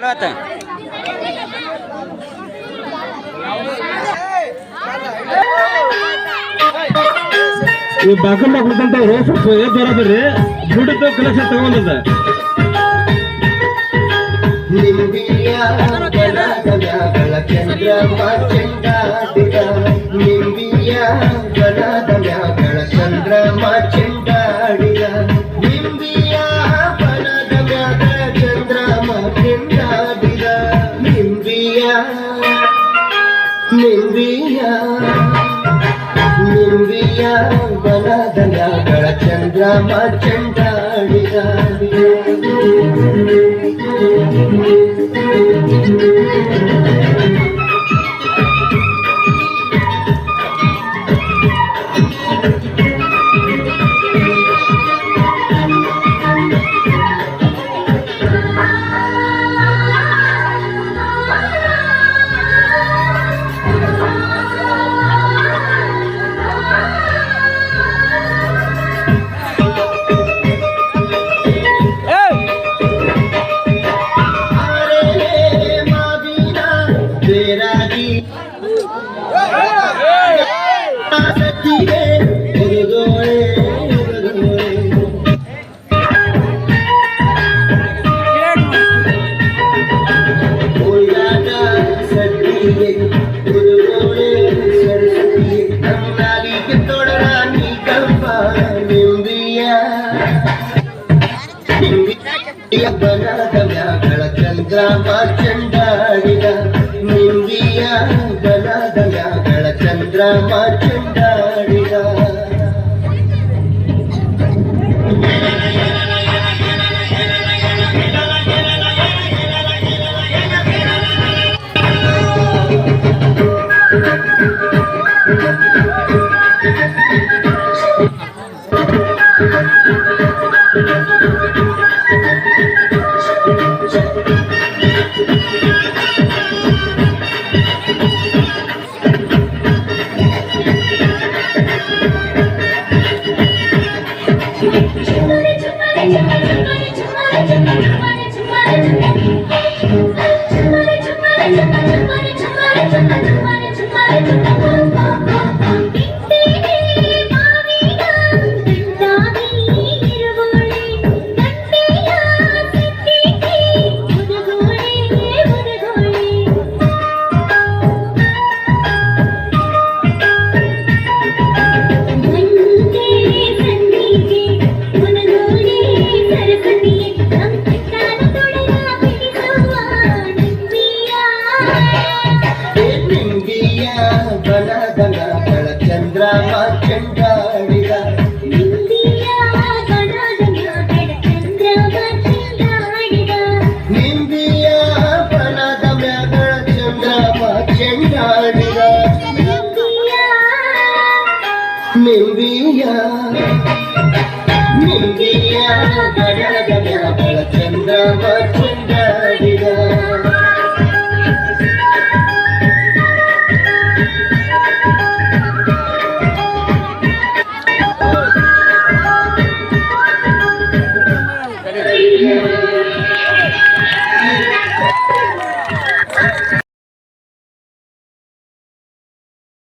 ಈ ಬಾಕಲ್ ಹಾಕ್ಬೇಕಂತವ್ರು ಸ್ವಲ್ಪ ಏರ್ ಬರ್ರಿ ದುಡ್ಡು ಕಲೆಕ್ಷನ್ ತಗೊಂಡದ ನಿಂಬಿಯ ಬನದ ಚಂದ್ರಮ ಚೆಂಡಾಡಿದ ನಿಂಬಿಯ ಬನದ ಮ್ಯಾಗಳ ಚಂದ್ರಮ ಚೆಂಡಾಡಿದ ನಿಂಬಿಯ ಬನದ ಮ್ಯಾಗಳ ಚಂದ್ರಮ ಚೆಂಡಾಡಿದ ನಿಂಬಿಯ ನಿಂಬಿಯ ನಿಂಬಿಯ ಬನದ ಮ್ಯಾಗಳ ಚಂದ್ರಮ ಚೆಂಡಾಡಿದ ಬನದ ಮ್ಯಾಗಳ ಚಂದ್ರಮ ಚೆಂಡಾಡಿದ ನಿಂಬಿಯ ಬನದ ಮ್ಯಾಗಳ ಚಂದ್ರಮ ಚೆಂಡಾಡಿದ ಚಂದ್ರಮ ಚೆಂಡಾಡಿದ ನಿಂಬಿಯ ಬನದ ಮ್ಯಾಗಳ ಚಂದ್ರಮ ಚೆಂಡಾಡಿದ ನಿಂಬಿಯ ಬನದ ಮ್ಯಾಗಳ ಚಂದ್ರಮ ಚೆಂಡಾಡಿದ ನಿಂಬಿಯ ನಿಂಬಿಯ ಬನದ ಮ್ಯಾಗಳ ಚಂದ್ರಮ